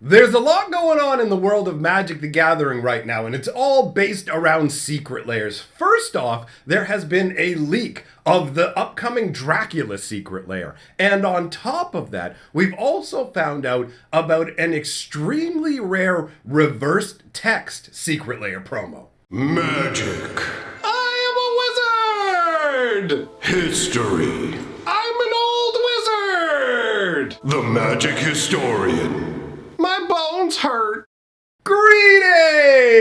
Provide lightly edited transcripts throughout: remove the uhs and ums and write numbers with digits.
There's a lot going on in the world of Magic the Gathering right now, and it's all based around secret layers. First off, there has been a leak of the upcoming Dracula secret layer. And on top of that, we've also found out about an extremely rare reversed text secret layer promo. Magic. I am a wizard! History. I'm an old wizard! The magic historian. My bones hurt. Greetings,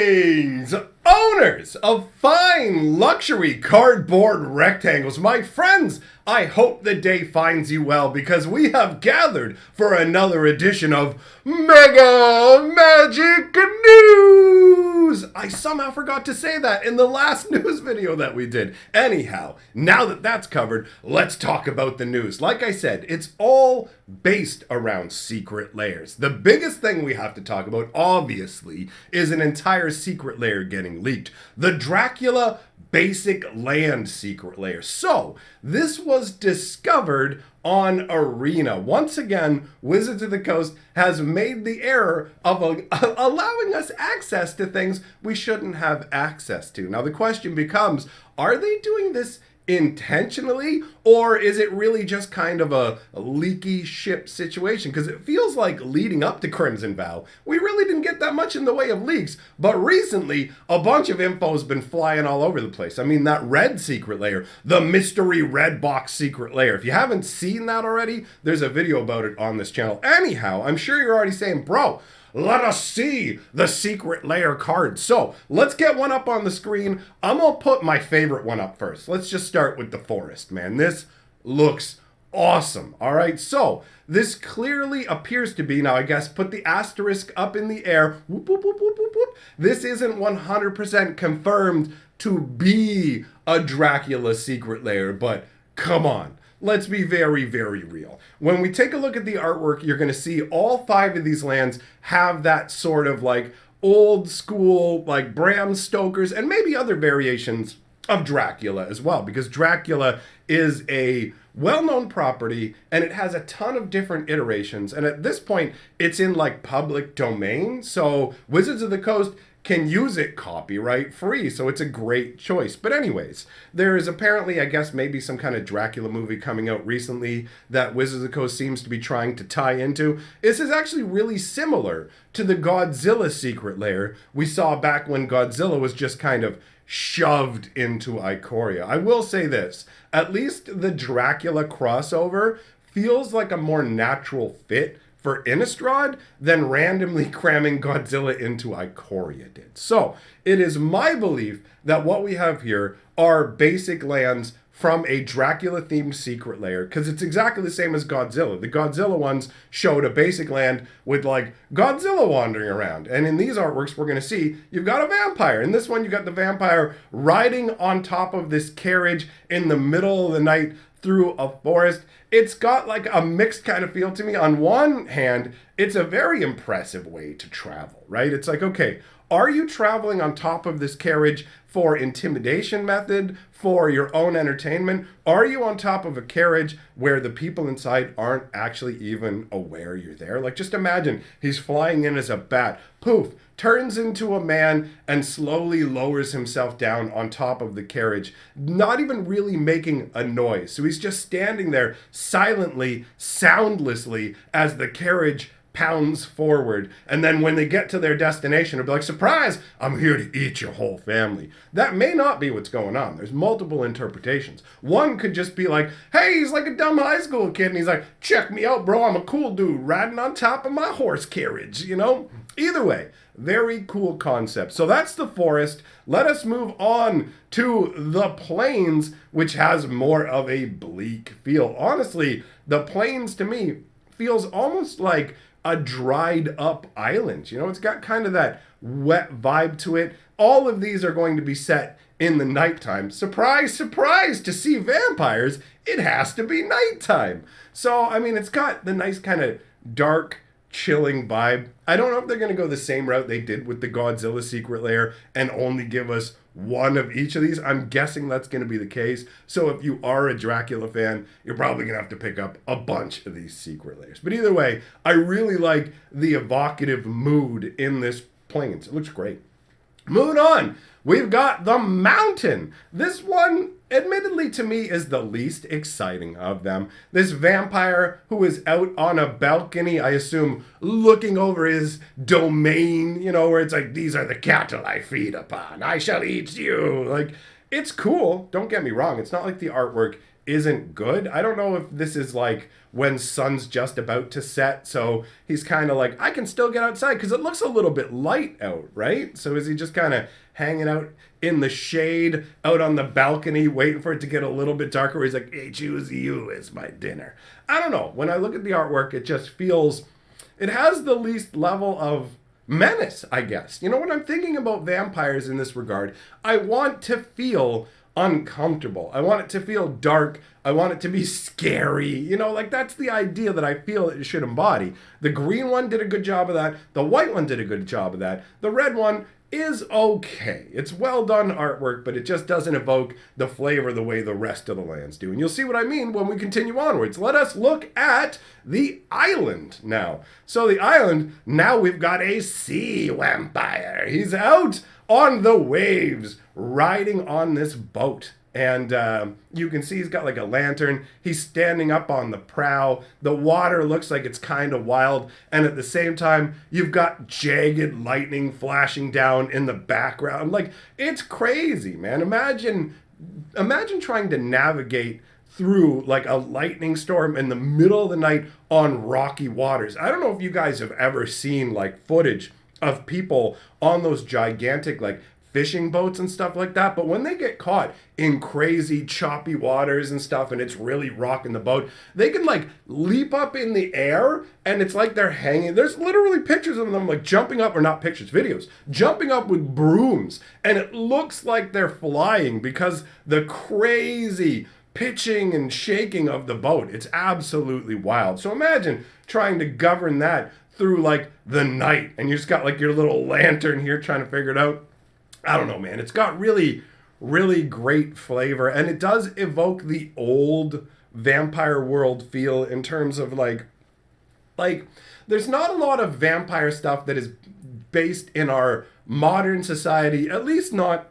owners of fine luxury cardboard rectangles. My friends, I hope the day finds you well because we have gathered for another edition of Mega Magic News. I somehow forgot to say that in the last news video that we did. Anyhow, now that that's covered, let's talk about the news. Like I said, it's all based around secret layers. The biggest thing we have to talk about, obviously, is an entire secret layer getting leaked. The Dracula basic land secret layer. So, this was discovered on Arena. Once again, Wizards of the Coast has made the error of allowing us access to things we shouldn't have access to. Now, the question becomes, are they doing this intentionally, or is it really just kind of a leaky ship situation? Because it feels like leading up to Crimson Vow, we really didn't get that much in the way of leaks, but recently a bunch of info has been flying all over the place. I mean, that red secret layer, the mystery red box secret layer, if you haven't seen that already, there's a video about it on this channel. Anyhow, I'm sure you're already saying, bro, let us see the secret layer card. So let's get one up on the screen. I'm gonna put my favorite one up first. Let's just start with the forest, man. This looks awesome. All right, so this clearly appears to be, now I guess put the asterisk up in the air. Whoop, whoop, whoop, whoop, whoop, whoop. This isn't 100% confirmed to be a Dracula secret layer, but come on. Let's be very, very real. When we take a look at the artwork, you're going to see all 5 of these lands have that sort of like old school, like Bram Stoker's and maybe other variations of Dracula as well, because Dracula is a well-known property and it has a ton of different iterations. And at this point, it's in like public domain. So Wizards of the Coast can use it copyright free, so it's a great choice. But anyways, there is apparently, I guess, maybe some kind of Dracula movie coming out recently that Wizards of the Coast seems to be trying to tie into. This is actually really similar to the Godzilla secret layer we saw back when Godzilla was just kind of shoved into Ikoria. I will say this, at least the Dracula crossover feels like a more natural fit for Innistrad than randomly cramming Godzilla into Ikoria did. So, it is my belief that what we have here are basic lands from a Dracula-themed secret layer, because it's exactly the same as Godzilla. The Godzilla ones showed a basic land with, like, Godzilla wandering around. And in these artworks, we're going to see you've got a vampire. In this one, you've got the vampire riding on top of this carriage in the middle of the night through a forest. It's got like a mixed kind of feel to me. On one hand, it's a very impressive way to travel, right? It's like, okay, are you traveling on top of this carriage for intimidation method, for your own entertainment? Are you on top of a carriage where the people inside aren't actually even aware you're there? Like, just imagine he's flying in as a bat, poof, turns into a man and slowly lowers himself down on top of the carriage, not even really making a noise. So he's just standing there silently, soundlessly, as the carriage pounds forward. And then when they get to their destination, it'll be like, surprise, I'm here to eat your whole family. That may not be what's going on. There's multiple interpretations. One could just be like, hey, he's like a dumb high school kid, and he's like, check me out, bro, I'm a cool dude riding on top of my horse carriage, you know? Either way, very cool concept. So that's the forest. Let us move on to the plains, which has more of a bleak feel. Honestly, the plains to me feels almost like a dried up island. You know, it's got kind of that wet vibe to it. All of these are going to be set in the nighttime. Surprise, surprise, to see vampires, it has to be nighttime. So, I mean, it's got the nice kind of dark chilling vibe. I don't know if they're going to go the same route they did with the Godzilla Secret Lair and only give us one of each of these. I'm guessing that's going to be the case. So if you are a Dracula fan, you're probably going to have to pick up a bunch of these Secret Lairs. But either way, I really like the evocative mood in this Plains. It looks great. Moving on, we've got the Mountain. This one, admittedly to me, is the least exciting of them. This vampire who is out on a balcony, I assume, looking over his domain, you know, where it's like, these are the cattle I feed upon. I shall eat you. Like, it's cool. Don't get me wrong. It's not like the artwork isn't good. I don't know if this is like when sun's just about to set, so he's kind of like, I can still get outside because it looks a little bit light out, right? So is he just kind of hanging out in the shade out on the balcony waiting for it to get a little bit darker where he's like, hey, choose you as my dinner? I don't know. When I look at the artwork, it just feels, it has the least level of menace, I guess. You know, when I'm thinking about vampires in this regard, I want to feel uncomfortable. I want it to feel dark. I want it to be scary. You know, like that's the idea that I feel it should embody. The green one did a good job of that. The white one did a good job of that. The red one is okay. It's well done artwork, but it just doesn't evoke the flavor the way the rest of the lands do. And you'll see what I mean when we continue onwards. Let us look at the island now. So the island, now we've got a sea vampire. He's out on the waves, riding on this boat. And you can see he's got like a lantern. He's standing up on the prow. The water looks like it's kind of wild. And at the same time, you've got jagged lightning flashing down in the background. Like, it's crazy, man. Imagine trying to navigate through like a lightning storm in the middle of the night on rocky waters. I don't know if you guys have ever seen like footage of people on those gigantic like fishing boats and stuff like that, but when they get caught in crazy choppy waters and stuff and it's really rocking the boat, they can like leap up in the air and it's like they're hanging. There's literally pictures of them like jumping up, or not pictures, videos, jumping up with brooms, and it looks like they're flying because the crazy pitching and shaking of the boat. It's absolutely wild. So imagine trying to govern that through like the night, and you just got like your little lantern here trying to figure it out. I don't know, man. It's got really, really great flavor, and it does evoke the old vampire world feel in terms of like there's not a lot of vampire stuff that is based in our modern society, at least not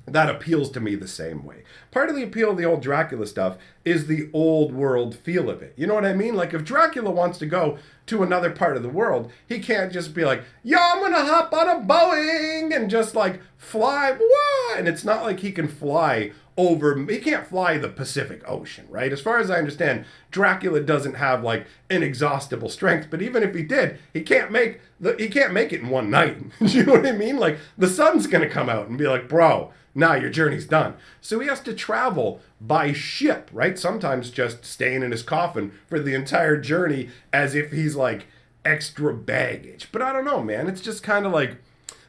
that appeals to me the same way. Part of the appeal of the old Dracula stuff is the old world feel of it. You know what I mean? Like if Dracula wants to go to another part of the world, he can't just be like, yo, I'm gonna hop on a Boeing and just like fly, wah! And it's not like he can fly over, he can't fly the Pacific Ocean, right? As far as I understand, Dracula doesn't have like inexhaustible strength, but even if he did, he can't make it in one night. You know what I mean? Like the sun's gonna come out and be like, bro, nah, your journey's done. So he has to travel by ship, right? Sometimes just staying in his coffin for the entire journey as if he's like extra baggage. But I don't know, man. It's just kind of like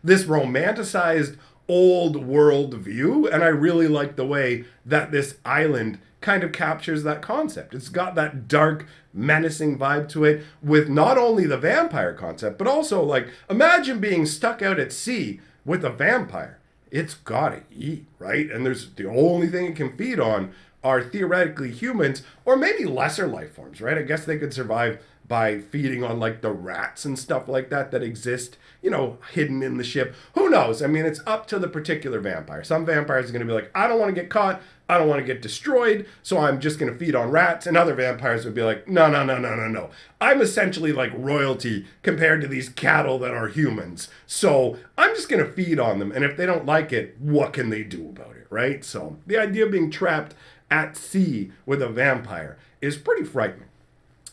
this romanticized old world view, and I really like the way that this island kind of captures that concept. It's got that dark, menacing vibe to it with not only the vampire concept, but also like imagine being stuck out at sea with a vampire. It's gotta eat, right? And there's the only thing it can feed on are theoretically humans or maybe lesser life forms, right? I guess they could survive by feeding on like the rats and stuff like that exist, you know, hidden in the ship. Who knows? I mean, it's up to the particular vampire. Some vampires are going to be like, I don't want to get caught. I don't want to get destroyed. So I'm just going to feed on rats. And other vampires would be like, no. I'm essentially like royalty compared to these cattle that are humans. So I'm just going to feed on them. And if they don't like it, what can they do about it, right? So the idea of being trapped at sea with a vampire is pretty frightening.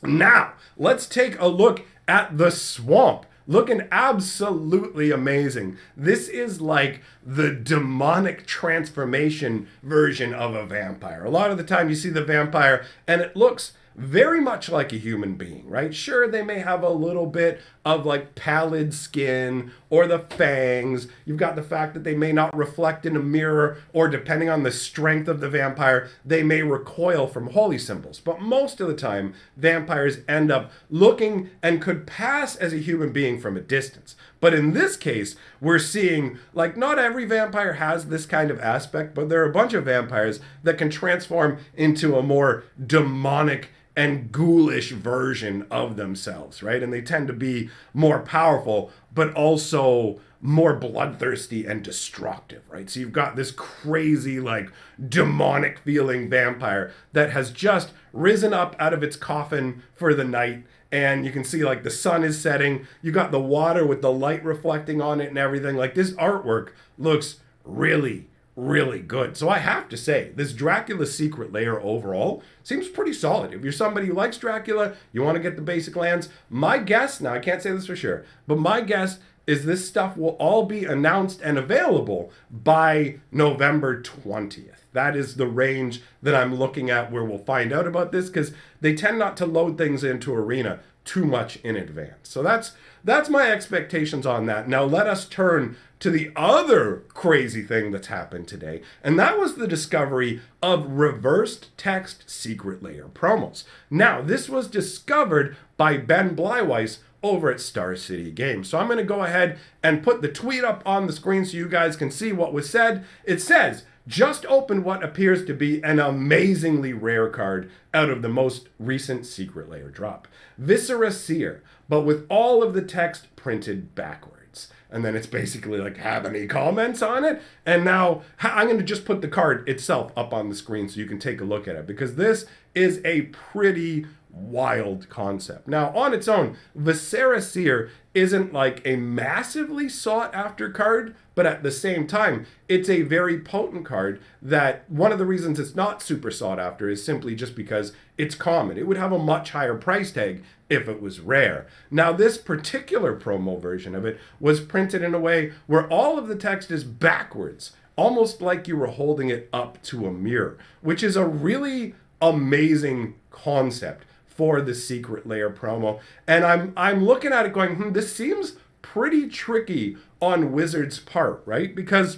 Now, let's take a look at the swamp. Looking absolutely amazing. This is like the demonic transformation version of a vampire. A lot of the time you see the vampire and it looks very much like a human being, right? Sure, they may have a little bit of like pallid skin or the fangs. You've got the fact that they may not reflect in a mirror, or depending on the strength of the vampire, they may recoil from holy symbols. But most of the time, vampires end up looking and could pass as a human being from a distance. But in this case, we're seeing, like, not every vampire has this kind of aspect, but there are a bunch of vampires that can transform into a more demonic and ghoulish version of themselves, right? And they tend to be more powerful, but also more bloodthirsty and destructive, right? So you've got this crazy, like, demonic feeling vampire that has just risen up out of its coffin for the night, and you can see, like, the sun is setting. You got the water with the light reflecting on it and everything. Like, this artwork looks really, really good. So I have to say, this Dracula Secret Lair overall seems pretty solid. If you're somebody who likes Dracula, you want to get the basic lands, my guess, now I can't say this for sure, but my guess is this stuff will all be announced and available by November 20th. That is the range that I'm looking at where we'll find out about this, because they tend not to load things into Arena too much in advance. So that's my expectations on that. Now let us turn to the other crazy thing that's happened today, and that was the discovery of reversed text Secret Lair promos. Now, this was discovered by Ben Bleiweiss over at Star City Games. So I'm going to go ahead and put the tweet up on the screen so you guys can see what was said. It says, just opened what appears to be an amazingly rare card out of the most recent Secret Lair drop. Viscera Seer, but with all of the text printed backwards. And then it's basically like, have any comments on it? And now I'm going to just put the card itself up on the screen so you can take a look at it, because this is a pretty wild concept. Now, on its own, Viscera Seer isn't like a massively sought after card, but at the same time, it's a very potent card that one of the reasons it's not super sought after is simply just because it's common. It would have a much higher price tag if it was rare. Now, this particular promo version of it was printed in a way where all of the text is backwards, almost like you were holding it up to a mirror, which is a really amazing concept for the Secret Lair promo. And I'm looking at it going, this seems pretty tricky on Wizards' part, right? Because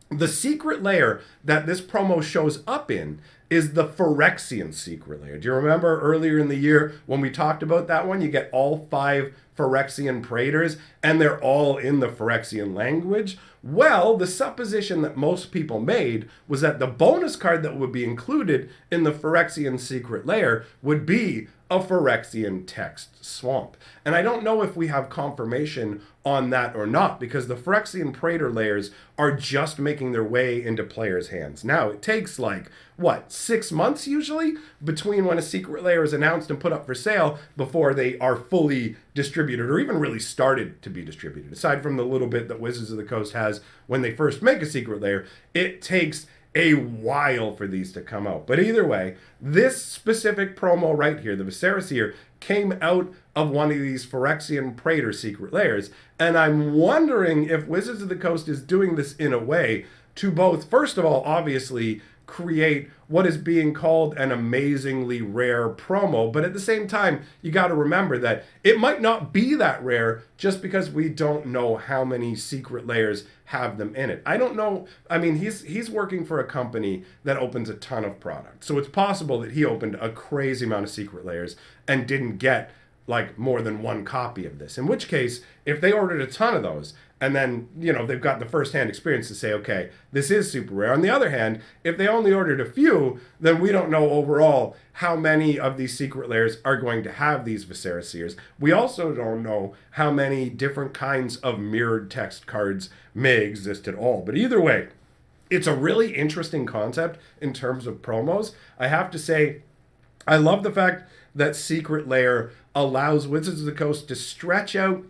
the Secret Lair that this promo shows up in is the Phyrexian Secret Lair. Do you remember earlier in the year when we talked about that one? You get all 5 Phyrexian Praetors, and they're all in the Phyrexian language. Well, the supposition that most people made was that the bonus card that would be included in the Phyrexian Secret Lair would be a Phyrexian text swamp. And I don't know if we have confirmation on that or not, because the Phyrexian Praetor layers are just making their way into players' hands. Now, it takes 6 months usually between when a Secret Lair is announced and put up for sale before they are fully distributed, or even really started to be distributed. Aside from the little bit that Wizards of the Coast has when they first make a Secret Lair, it takes a while for these to come out. But either way, this specific promo right here, the Viscera Seer, came out of one of these Phyrexian Praetor Secret Lairs, and I'm wondering if Wizards of the Coast is doing this in a way to both, first of all, obviously create what is being called an amazingly rare promo, but at the same time, you got to remember that it might not be that rare just because we don't know how many Secret Lairs have them in it. I don't know. I mean, he's working for a company that opens a ton of product, so it's possible that he opened a crazy amount of Secret Lairs and didn't get more than one copy of this, in which case, if they ordered a ton of those, and then, they've got the first-hand experience to say, okay, this is super rare. On the other hand, if they only ordered a few, then we don't know overall how many of these Secret Lairs are going to have these Viscera Seers. We also don't know how many different kinds of mirrored text cards may exist at all. But either way, it's a really interesting concept in terms of promos. I have to say, I love the fact that Secret Lair allows Wizards of the Coast to stretch out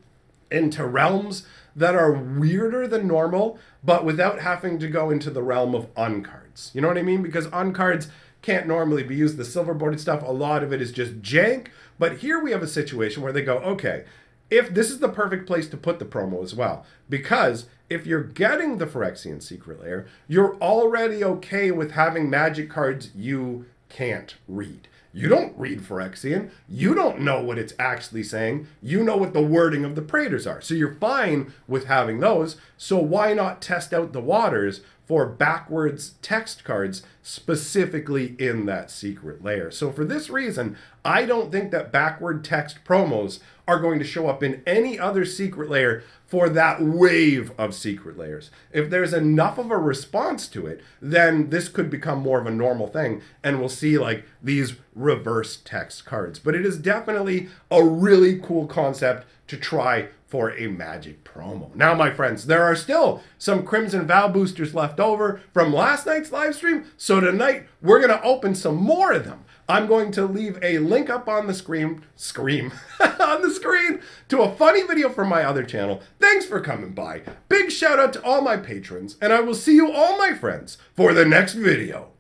into realms that are weirder than normal, but without having to go into the realm of uncards. You know what I mean? Because uncards can't normally be used. The silver-bordered stuff, a lot of it is just jank. But here we have a situation where they go, okay, if this is the perfect place to put the promo as well, because if you're getting the Phyrexian Secret Lair, you're already okay with having magic cards you can't read. You don't read Phyrexian. You don't know what it's actually saying. You know what the wording of the Praetors are. So you're fine with having those. So why not test out the waters for backwards text cards specifically in that secret layer? So for this reason, I don't think that backward text promos are going to show up in any other secret layer for that wave of secret layers. If there's enough of a response to it, then this could become more of a normal thing, and we'll see like these reverse text cards. But it is definitely a really cool concept to try for a Magic promo. Now, my friends, there are still some Crimson Vow boosters left over from last night's live stream, so tonight we're going to open some more of them. I'm going to leave a link up on the screen on the screen to a funny video from my other channel. Thanks for coming by. Big shout out to all my patrons, and I will see you all, my friends, for the next video.